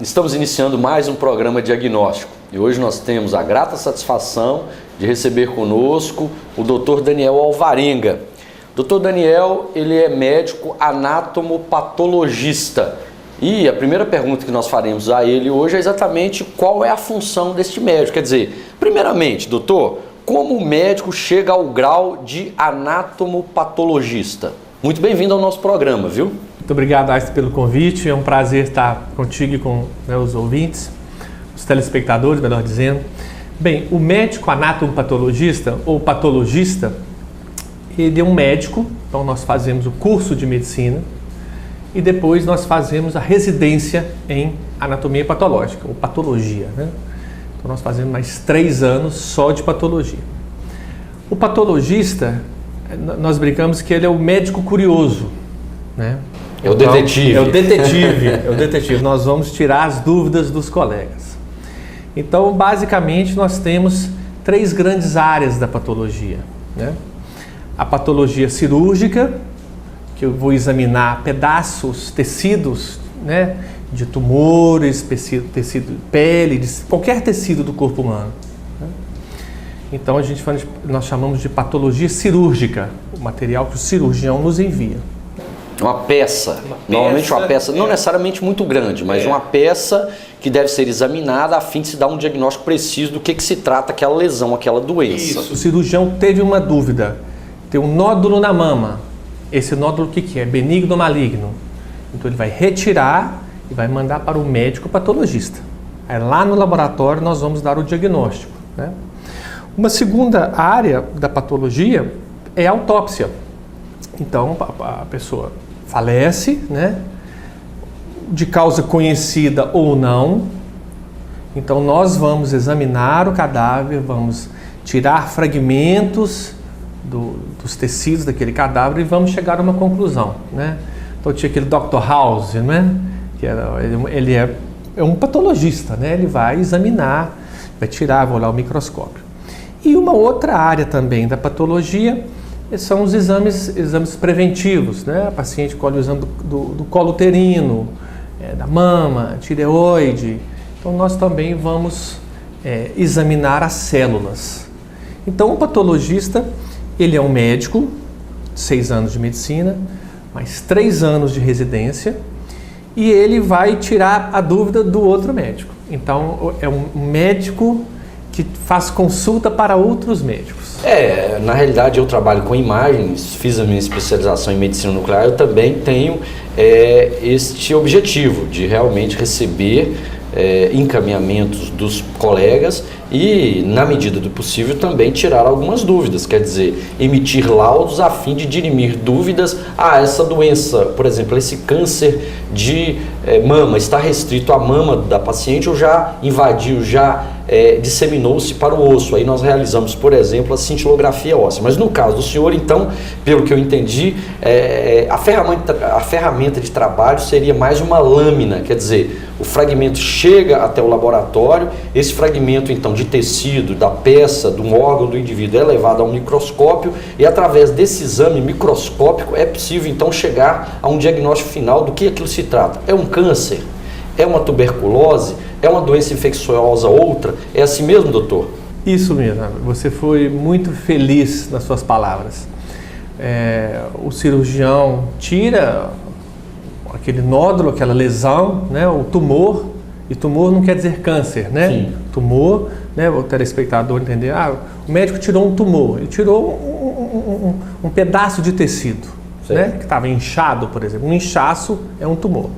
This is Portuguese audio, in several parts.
estamos iniciando mais um programa diagnóstico e hoje nós temos a grata satisfação de receber conosco o Dr. Daniel Alvarenga. Dr. Daniel, ele é médico anatomopatologista e a primeira pergunta que nós faremos a ele hoje é exatamente qual é a função deste médico. Quer dizer, primeiramente, doutor, como o médico chega ao grau de anatomopatologista? Muito bem-vindo ao nosso programa, viu? Muito obrigado, Einstein, pelo convite. É um prazer estar contigo e com os ouvintes, os telespectadores, melhor dizendo. Bem, o médico anatomopatologista ou patologista, ele é um médico, então nós fazemos o curso de medicina e depois nós fazemos a residência em anatomia patológica, ou patologia, né? Então nós fazemos mais 3 anos só de patologia. O patologista, nós brincamos que ele é o médico curioso, né? É o detetive. É o detetive. Nós vamos tirar as dúvidas dos colegas. Então, basicamente, nós temos 3 grandes áreas da patologia, né? A patologia cirúrgica, que eu vou examinar pedaços, tecidos, né, de tumores, tecido de pele, de qualquer tecido do corpo humano, né? Então, nós chamamos de patologia cirúrgica, o material que o cirurgião nos envia. Uma peça, normalmente uma peça, não necessariamente muito grande, mas uma peça que deve ser examinada a fim de se dar um diagnóstico preciso do que se trata aquela lesão, aquela doença. Isso. O cirurgião teve uma dúvida, tem um nódulo na mama. Esse nódulo o que é? Benigno ou maligno? Então ele vai retirar e vai mandar para o médico patologista. Aí lá no laboratório nós vamos dar o diagnóstico, né? Uma segunda área da patologia é a autópsia. Então a pessoa falece, né, de causa conhecida ou não. Então nós vamos examinar o cadáver, vamos tirar fragmentos dos tecidos daquele cadáver e vamos chegar a uma conclusão, né? Então tinha aquele Dr. House, né, que ele é um patologista, né? Ele vai examinar, vai tirar, vai olhar o microscópio. E uma outra área também da patologia são os exames preventivos, né? A paciente colhe o exame do colo uterino, da mama, tireoide. Então nós também vamos examinar as células. Então o patologista, ele é um médico, 6 anos de medicina, mais 3 anos de residência, e ele vai tirar a dúvida do outro médico. Então é um médico que faz consulta para outros médicos. Na realidade eu trabalho com imagens, fiz a minha especialização em medicina nuclear, eu também tenho este objetivo de realmente receber encaminhamentos dos colegas e, na medida do possível, também tirar algumas dúvidas, quer dizer, emitir laudos a fim de dirimir dúvidas. Essa doença, por exemplo, esse câncer de mama, está restrito à mama da paciente ou já invadiu, disseminou-se para o osso. Aí nós realizamos, por exemplo, a cintilografia óssea. Mas no caso do senhor, então, pelo que eu entendi, a ferramenta de trabalho seria mais uma lâmina, quer dizer, o fragmento chega até o laboratório, esse fragmento então de tecido, da peça, de um órgão do indivíduo é levado ao microscópio e através desse exame microscópico é possível então chegar a um diagnóstico final do que aquilo se trata. É um câncer? É uma tuberculose? É uma doença infecciosa outra? É assim mesmo, doutor? Isso mesmo, você foi muito feliz nas suas palavras. O cirurgião tira aquele nódulo, aquela lesão, né, o tumor, e tumor não quer dizer câncer, né? Sim. Tumor, né, o telespectador entender, o médico tirou um tumor, ele tirou um pedaço de tecido, né, que estava inchado, por exemplo. Um inchaço é um tumor.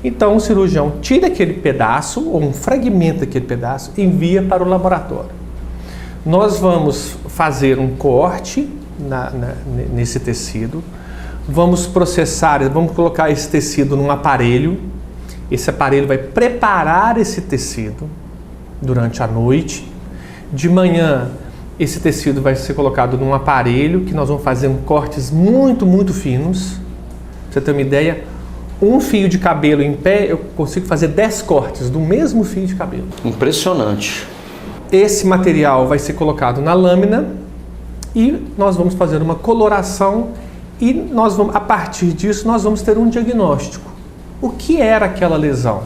Então o cirurgião tira aquele pedaço, ou um fragmento daquele pedaço, e envia para o laboratório. Nós vamos fazer um corte nesse tecido, vamos processar, vamos colocar esse tecido num aparelho. Esse aparelho vai preparar esse tecido durante a noite. De manhã, esse tecido vai ser colocado num aparelho que nós vamos fazer cortes muito, muito finos. Pra você ter uma ideia, um fio de cabelo em pé, eu consigo fazer 10 cortes do mesmo fio de cabelo. Impressionante. Esse material vai ser colocado na lâmina e nós vamos fazer uma coloração e a partir disso nós vamos ter um diagnóstico. O que era aquela lesão?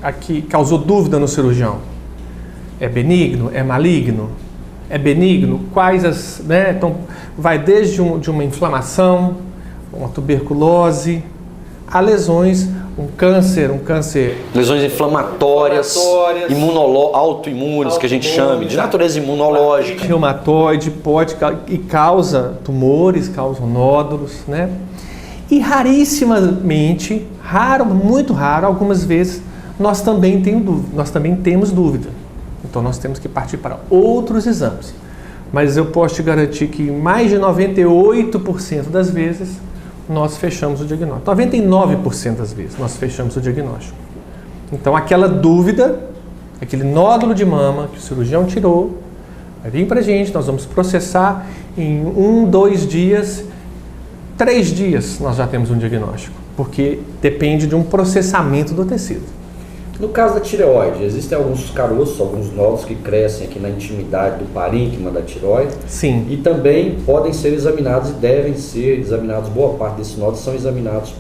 aqui causou dúvida no cirurgião? É benigno? É maligno? É benigno? Quais as, né? Então, vai desde de uma inflamação, uma tuberculose, a lesões, um câncer. Lesões inflamatórias, autoimunes, que a gente chama, de natureza imunológica. Reumatoide, e causa tumores, causam nódulos, né? E rarissimamente, muito raro, algumas vezes, nós também temos dúvida. Então nós temos que partir para outros exames. Mas eu posso te garantir que mais de 98% das vezes nós fechamos o diagnóstico. 99% das vezes nós fechamos o diagnóstico. Então aquela dúvida, aquele nódulo de mama que o cirurgião tirou, vai vir para a gente, nós vamos processar em 1, 2 dias, 3 dias nós já temos um diagnóstico, porque depende de um processamento do tecido. No caso da tireoide, existem alguns caroços, alguns nódulos que crescem aqui na intimidade do parênquima da tireoide. Sim. E também podem ser examinados e devem ser examinados, boa parte desses nódulos são examinados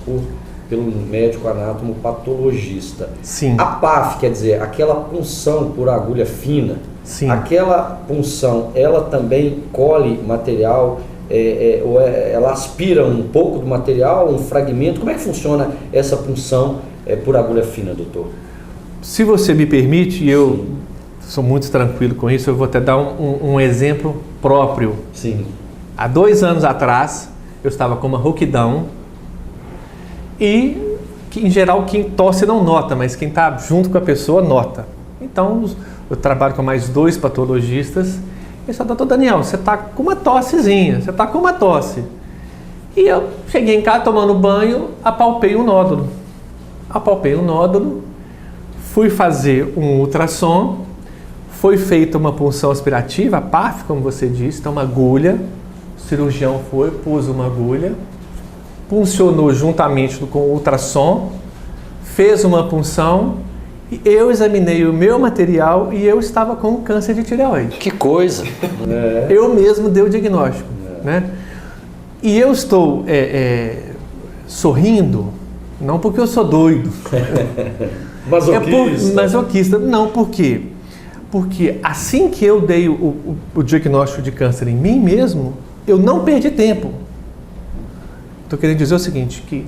pelo médico anatomo patologista. Sim. A PAF, quer dizer, aquela punção por agulha fina, sim, aquela punção, ela também colhe material, ela aspira um pouco do material, um fragmento. Como é que funciona essa punção por agulha fina, doutor? Se você me permite, eu sou muito tranquilo com isso, eu vou até dar um exemplo próprio. Sim. Há 2 anos atrás, eu estava com uma rouquidão e, em geral, quem tosse não nota, mas quem está junto com a pessoa nota. Então, eu trabalho com mais 2 patologistas e só, doutor Daniel, você está com uma tossezinha, você está com uma tosse. E eu cheguei em casa tomando banho, apalpei o nódulo. Fui fazer um ultrassom, foi feita uma punção aspirativa, a PAF, como você disse, então uma agulha, o cirurgião pôs uma agulha, puncionou juntamente com o ultrassom, fez uma punção, e eu examinei o meu material e eu estava com câncer de tireoide. Que coisa! Eu mesmo dei o diagnóstico, né? E eu estou sorrindo, não porque eu sou doido. Masoquista. Não, por quê? Porque assim que eu dei o diagnóstico de câncer em mim mesmo, eu não perdi tempo. Estou querendo dizer o seguinte, que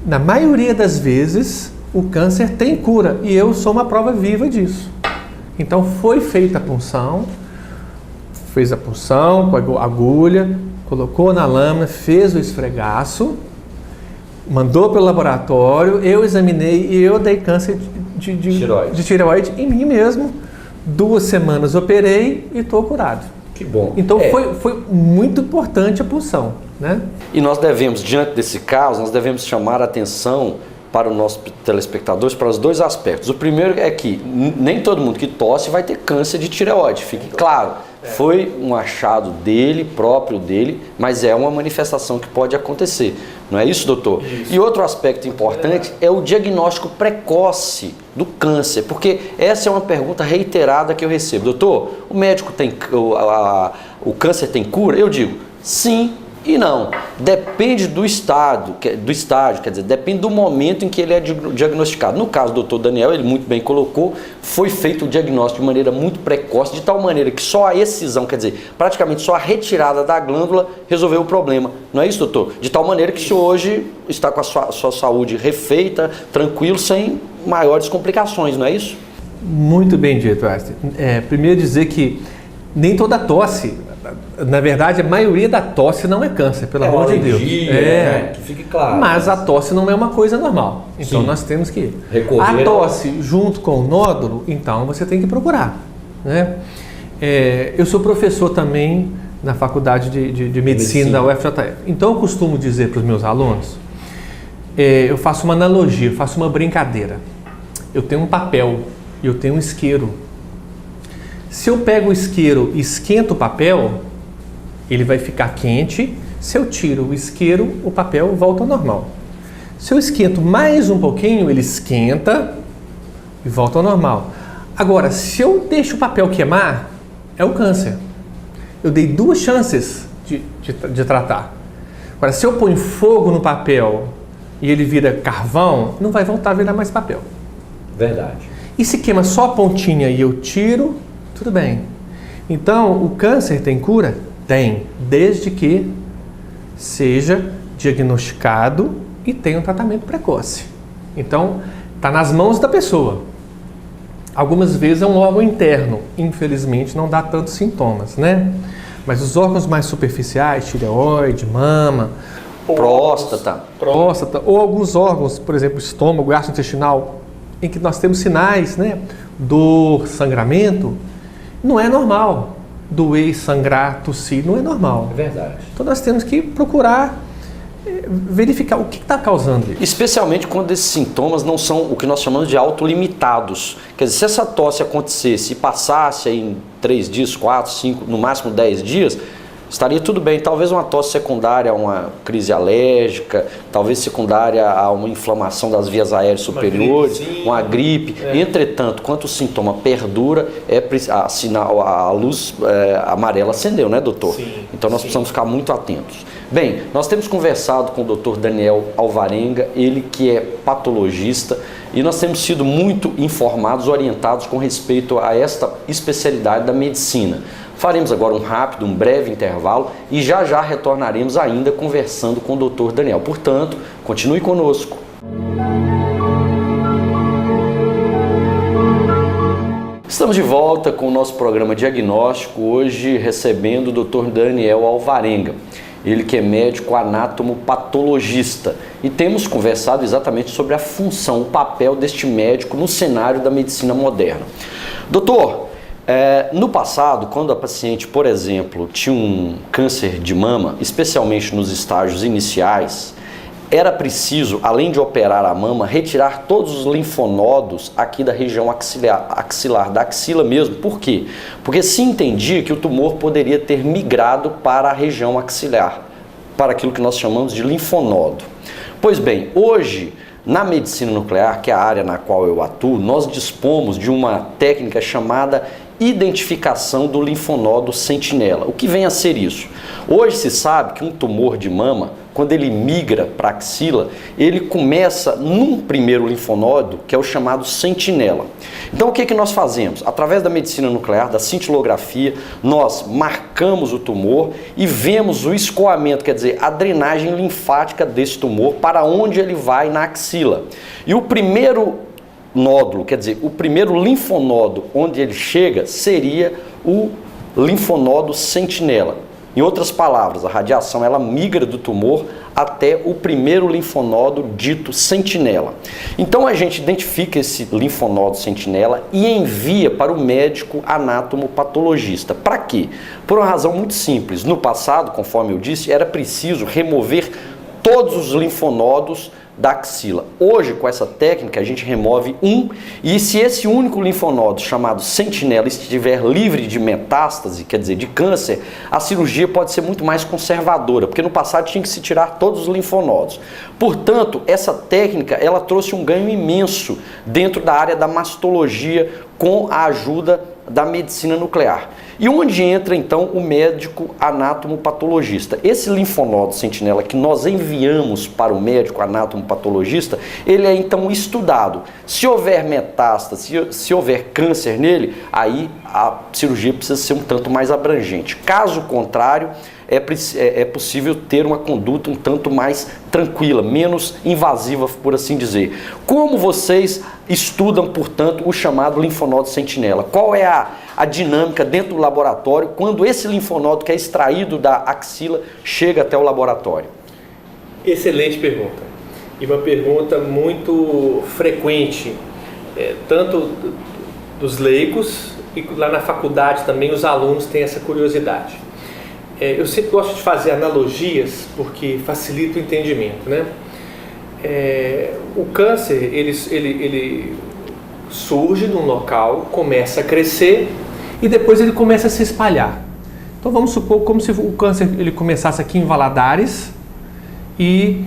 na maioria das vezes o câncer tem cura e eu sou uma prova viva disso. Então foi feita a punção, fez a punção com a agulha, colocou na lâmina, fez o esfregaço, mandou para o laboratório, eu examinei e eu dei câncer de tireoide em mim mesmo. 2 semanas operei e estou curado. Que bom. Então foi muito importante a punção, né? E nós devemos, diante desse caso, nós devemos chamar a atenção para os nossos telespectadores para os 2 aspectos. O primeiro é que nem todo mundo que tosse vai ter câncer de tireoide, fique claro. Foi um achado próprio dele, mas é uma manifestação que pode acontecer. Não é isso, doutor? Isso. E outro aspecto importante é o diagnóstico precoce do câncer, porque essa é uma pergunta reiterada que eu recebo. Doutor, o médico o câncer tem cura? Eu digo, sim e não. Depende do estágio, quer dizer, depende do momento em que ele é diagnosticado. No caso do doutor Daniel, ele muito bem colocou, foi feito o diagnóstico de maneira muito precoce, de tal maneira que só a excisão, quer dizer, praticamente só a retirada da glândula resolveu o problema. Não é isso, doutor? De tal maneira que o senhor hoje está com a sua saúde refeita, tranquilo, sem maiores complicações, não é isso? Muito bem dito, Einstein. Primeiro dizer que nem toda tosse, na verdade, a maioria da tosse não é câncer, pelo amor de Deus. Que fique claro. Mas a tosse não é uma coisa normal. Então Sim. nós temos que recorrer. A tosse junto com o nódulo, então você tem que procurar, né? Eu sou professor também na faculdade de medicina da UFJF. Então eu costumo dizer para os meus alunos, eu faço uma analogia, eu faço uma brincadeira. Eu tenho um papel e eu tenho um isqueiro. Se eu pego o isqueiro e esquento o papel, ele vai ficar quente. Se eu tiro o isqueiro, o papel volta ao normal. Se eu esquento mais um pouquinho, ele esquenta e volta ao normal. Agora, se eu deixo o papel queimar, é o câncer. Eu dei 2 chances de tratar. Agora, se eu ponho fogo no papel e ele vira carvão, não vai voltar a virar mais papel. Verdade. E se queima só a pontinha e eu tiro, tudo bem. Então, o câncer tem cura? Tem, desde que seja diagnosticado e tenha um tratamento precoce. Então, está nas mãos da pessoa. Algumas vezes é um órgão interno, infelizmente não dá tantos sintomas, né? Mas os órgãos mais superficiais, tireoide, mama, próstata, ou alguns órgãos, por exemplo, estômago, gastrointestinal, em que nós temos sinais, né? Dor, sangramento, não é normal. Doer, sangrar, tossir, não é normal. É verdade. Então nós temos que procurar verificar o que está causando isso. Especialmente quando esses sintomas não são o que nós chamamos de autolimitados. Quer dizer, se essa tosse acontecesse e passasse aí em 3 dias, 4, 5, no máximo 10 dias, estaria tudo bem. Talvez uma tosse secundária a uma crise alérgica, talvez secundária a uma inflamação das vias aéreas superiores, uma gripe. Entretanto, quando o sintoma perdura, a luz amarela acendeu, né, doutor? Sim, então nós precisamos ficar muito atentos. Bem, nós temos conversado com o Dr. Daniel Alvarenga, ele que é patologista, e nós temos sido muito informados, orientados com respeito a esta especialidade da medicina. Faremos agora um breve intervalo e já já retornaremos ainda conversando com o Dr. Daniel. Portanto, continue conosco. Estamos de volta com o nosso programa diagnóstico, hoje recebendo o Dr. Daniel Alvarenga. Ele que é médico anatomopatologista, e temos conversado exatamente sobre a função, o papel deste médico no cenário da medicina moderna. Doutor, no passado, quando a paciente, por exemplo, tinha um câncer de mama, especialmente nos estágios iniciais, era preciso, além de operar a mama, retirar todos os linfonodos aqui da região axilar, da axila mesmo. Por quê? Porque se entendia que o tumor poderia ter migrado para a região axilar, para aquilo que nós chamamos de linfonodo. Pois bem, hoje, na medicina nuclear, que é a área na qual eu atuo, nós dispomos de uma técnica chamada identificação do linfonodo sentinela. O que vem a ser isso? Hoje se sabe que um tumor de mama, quando ele migra para a axila, ele começa num primeiro linfonodo, que é o chamado sentinela. Então o que nós fazemos? Através da medicina nuclear, da cintilografia, nós marcamos o tumor e vemos o escoamento, quer dizer, a drenagem linfática desse tumor para onde ele vai na axila. E o primeiro nódulo, quer dizer, o primeiro linfonodo onde ele chega seria o linfonodo sentinela. Em outras palavras, a radiação ela migra do tumor até o primeiro linfonodo dito sentinela. Então a gente identifica esse linfonodo sentinela e envia para o médico anatomopatologista. Para quê? Por uma razão muito simples. No passado, conforme eu disse, era preciso remover todos os linfonodos da axila. Hoje, com essa técnica, a gente remove um, e se esse único linfonodo, chamado sentinela, estiver livre de metástase, quer dizer, de câncer, a cirurgia pode ser muito mais conservadora, porque no passado tinha que se tirar todos os linfonodos. Portanto, essa técnica, ela trouxe um ganho imenso dentro da área da mastologia com a ajuda da medicina nuclear. E onde entra então o médico anátomo-patologista? Esse linfonodo sentinela que nós enviamos para o médico anátomo-patologista, ele é então estudado. Se houver metástase, se houver câncer nele, aí a cirurgia precisa ser um tanto mais abrangente. Caso contrário, é possível ter uma conduta um tanto mais tranquila, menos invasiva, por assim dizer. Como vocês estudam, portanto, o chamado linfonodo sentinela? Qual é a dinâmica dentro do laboratório quando esse linfonodo que é extraído da axila chega até o laboratório? Excelente pergunta. E uma pergunta muito frequente, tanto dos leigos e lá na faculdade também os alunos têm essa curiosidade. Eu sempre gosto de fazer analogias porque facilita o entendimento, né? O câncer, ele surge num local, começa a crescer e depois ele começa a se espalhar. Então vamos supor como se o câncer ele começasse aqui em Valadares e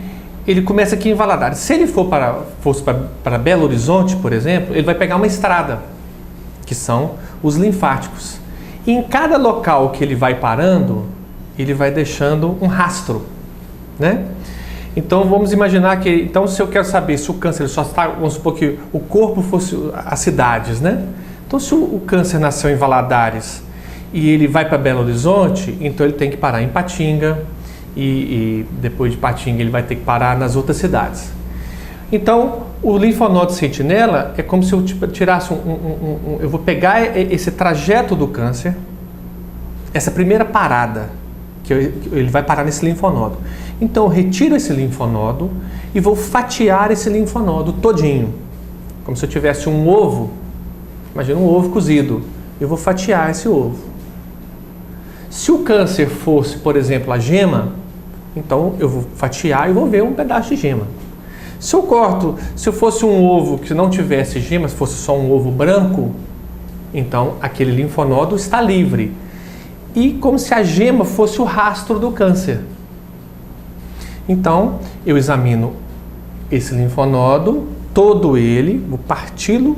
ele começa aqui em Valadares. Se ele fosse para Belo Horizonte, por exemplo, ele vai pegar uma estrada, que são os linfáticos. E em cada local que ele vai parando, ele vai deixando um rastro, né? Então vamos imaginar que, então se eu quero saber se o câncer só está, vamos supor que o corpo fosse as cidades, né? Então se o câncer nasceu em Valadares e ele vai para Belo Horizonte, então ele tem que parar em Patinga e depois de Patinga ele vai ter que parar nas outras cidades. Então o linfonodo sentinela é como se eu tirasse eu vou pegar esse trajeto do câncer, essa primeira parada, que ele vai parar nesse linfonodo. Então eu retiro esse linfonodo e vou fatiar esse linfonodo todinho. Como se eu tivesse um ovo, imagina um ovo cozido. Eu vou fatiar esse ovo. Se o câncer fosse, por exemplo, a gema, então eu vou fatiar e vou ver um pedaço de gema. Se eu fosse um ovo que não tivesse gema, se fosse só um ovo branco, então aquele linfonodo está livre. E como se a gema fosse o rastro do câncer. Então, eu examino esse linfonodo, todo ele, vou parti-lo,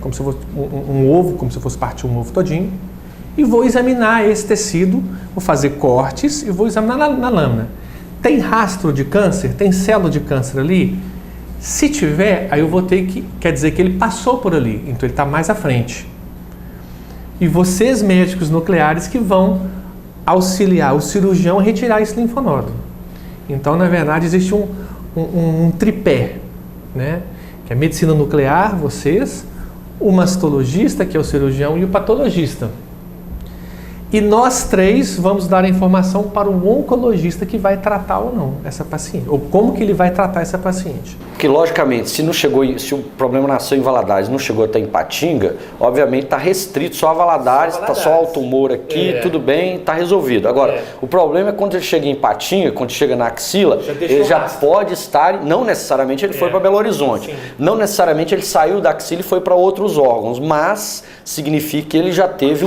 como se fosse um ovo, como se fosse partir um ovo todinho, e vou examinar esse tecido, vou fazer cortes e vou examinar na lâmina. Tem rastro de câncer? Tem célula de câncer ali? Se tiver, aí eu vou ter que, quer dizer que ele passou por ali, então ele está mais à frente. E vocês, médicos nucleares, que vão auxiliar o cirurgião a retirar esse linfonodo. Então, na verdade, existe um tripé, né? Que é a medicina nuclear, vocês, o mastologista, que é o cirurgião, e o patologista. E nós três vamos dar a informação para o oncologista que vai tratar ou não essa paciente, ou como que ele vai tratar essa paciente. Porque, logicamente, se o problema nasceu em Valadares e não chegou até em Patinga, obviamente está restrito só a Valadares, está só o tumor aqui, tudo bem, está resolvido. Agora, o problema é quando ele chega em Patinga, quando chega na axila, ele já pode estar, não necessariamente ele foi para Belo Horizonte, não necessariamente ele saiu da axila e foi para outros órgãos, mas significa que ele já teve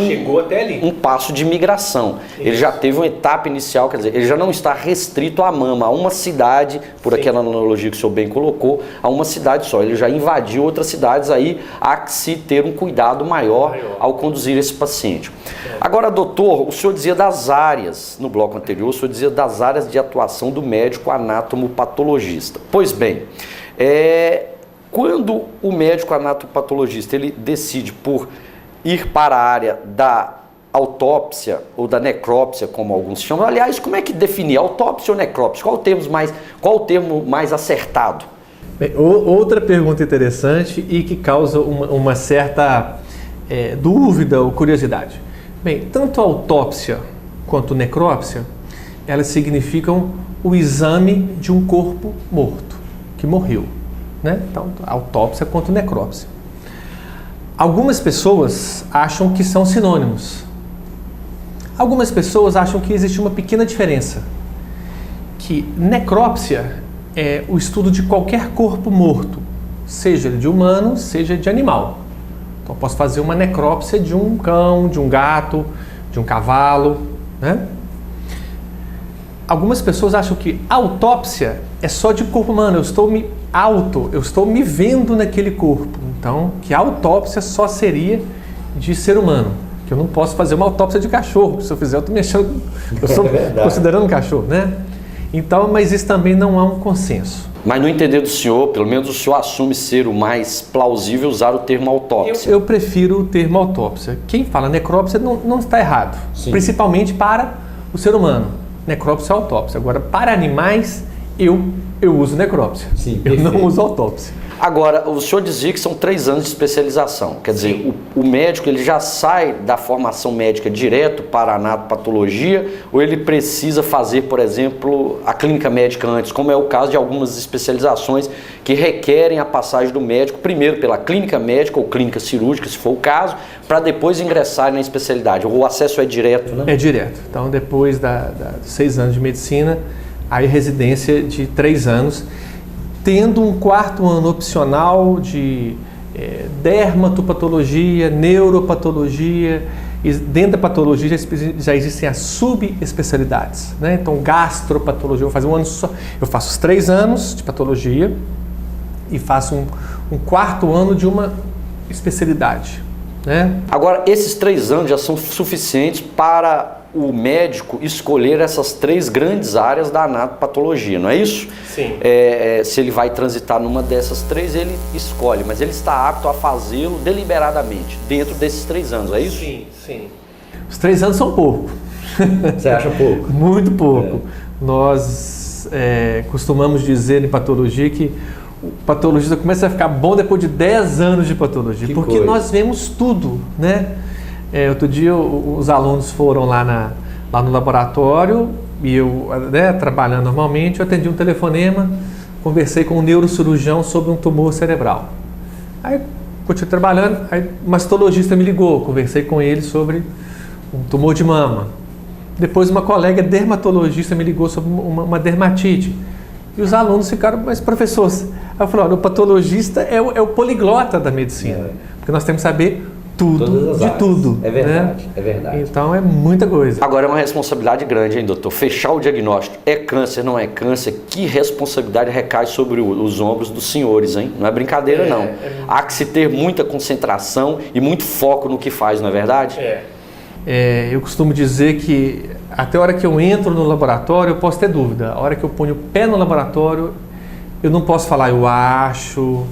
um passo de migração. Isso. Ele já teve uma etapa inicial, quer dizer, ele já não está restrito à mama, a uma cidade, por aquela analogia que o senhor bem colocou, a uma cidade só. Ele já invadiu outras cidades, aí há que se ter um cuidado maior ao conduzir esse paciente. Agora, doutor, o senhor dizia das áreas, no bloco anterior, o senhor dizia das áreas de atuação do médico anatomopatologista. Pois bem, quando o médico anatomopatologista ele decide por ir para a área da autópsia ou da necrópsia, como alguns chamam, aliás, como é que definir autópsia ou necrópsia? Qual o termo mais acertado? Bem, outra pergunta interessante e que causa uma certa dúvida ou curiosidade. Bem, tanto a autópsia quanto a necrópsia, elas significam o exame de um corpo morto, que morreu, né? Então, a autópsia quanto a necrópsia. Algumas pessoas acham que são sinônimos. Algumas pessoas acham que existe uma pequena diferença, que necrópsia é o estudo de qualquer corpo morto, seja ele de humano, seja de animal. Então eu posso fazer uma necrópsia de um cão, de um gato, de um cavalo, né? Algumas pessoas acham que autópsia é só de corpo humano, eu estou me vendo naquele corpo. Então, que a autópsia só seria de ser humano. Que eu não posso fazer uma autópsia de cachorro. Se eu fizer, eu estou considerando um cachorro, né? Então, mas isso também não há um consenso. Mas no entender do senhor, pelo menos o senhor assume ser o mais plausível usar o termo autópsia. Eu prefiro o termo autópsia. Quem fala necrópsia não está errado. Sim. Principalmente para o ser humano. Necrópsia é autópsia. Agora, para animais, eu uso necrópsia. Sim, eu não uso autópsia. Agora, o senhor dizia que são 3 anos de especialização. Quer dizer, o médico ele já sai da formação médica direto para a anatopatologia ou ele precisa fazer, por exemplo, a clínica médica antes, como é o caso de algumas especializações que requerem a passagem do médico primeiro pela clínica médica ou clínica cirúrgica, se for o caso, para depois ingressar na especialidade. O acesso é direto, né? É direto. Então, depois dos 6 anos de medicina, aí residência de 3 anos, tendo um 4º ano opcional de dermatopatologia, neuropatologia, e dentro da patologia já existem as subespecialidades, né? Então, gastropatologia, eu vou fazer um ano só, eu faço os 3 anos de patologia e faço um 4º ano de uma especialidade, né? Agora, esses 3 anos já são suficientes para o médico escolher essas 3 grandes áreas da anatopatologia, não é isso? Sim. Se ele vai transitar numa dessas 3, ele escolhe, mas ele está apto a fazê-lo deliberadamente, dentro desses 3 anos, é isso? Sim, sim. Os 3 anos são pouco. Você acha pouco? Muito pouco. Nós costumamos dizer em patologia que o patologista começa a ficar bom depois de 10 anos de patologia, porque nós vemos tudo, né? Outro dia os alunos foram lá no laboratório e eu, trabalhando normalmente, eu atendi um telefonema, conversei com um neurocirurgião sobre um tumor cerebral. Aí, continuei trabalhando, aí o mastologista me ligou, conversei com ele sobre um tumor de mama. Depois uma colega dermatologista me ligou sobre uma dermatite. E os alunos ficaram, mas professor, aí eu falei, olha, o patologista é o poliglota da medicina, porque nós temos que saber tudo de tudo. É verdade, né? é verdade. Então é muita coisa. Agora é uma responsabilidade grande, hein, doutor? Fechar o diagnóstico. É câncer, não é câncer? Que responsabilidade recai sobre os ombros dos senhores, hein? Não é brincadeira, não. Há que se ter muita concentração e muito foco no que faz, não é verdade? Eu costumo dizer que até a hora que eu entro no laboratório eu posso ter dúvida. A hora que eu ponho o pé no laboratório eu não posso falar eu acho,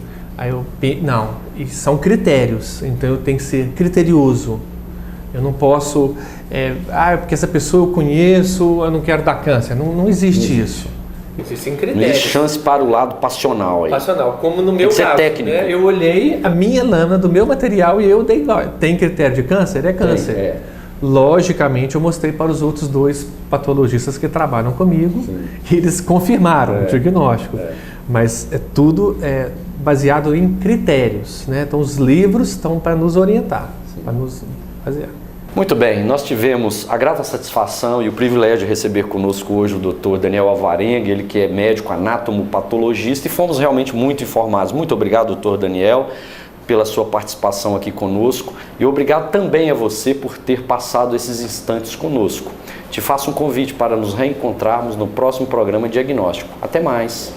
não, e são critérios, então eu tenho que ser criterioso. Eu não posso, porque essa pessoa eu conheço, eu não quero dar câncer. Não existe isso. Existem critérios. Não existe chance para o lado passional aí. Passional, como no meu caso. Tem que ser técnico. Né? Eu olhei a minha lâmina do meu material e eu dei, tem critério de câncer? É câncer. Logicamente, eu mostrei para os outros 2 patologistas que trabalham comigo e eles confirmaram o diagnóstico. Mas tudo baseado em critérios, né? Então, os livros estão para nos orientar, para nos basear. Muito bem, nós tivemos a grata satisfação e o privilégio de receber conosco hoje o Dr. Daniel Alvarenga, ele que é médico anatomopatologista, e fomos realmente muito informados. Muito obrigado, Dr. Daniel, pela sua participação aqui conosco, e obrigado também a você por ter passado esses instantes conosco. Te faço um convite para nos reencontrarmos no próximo programa Diagnóstico. Até mais!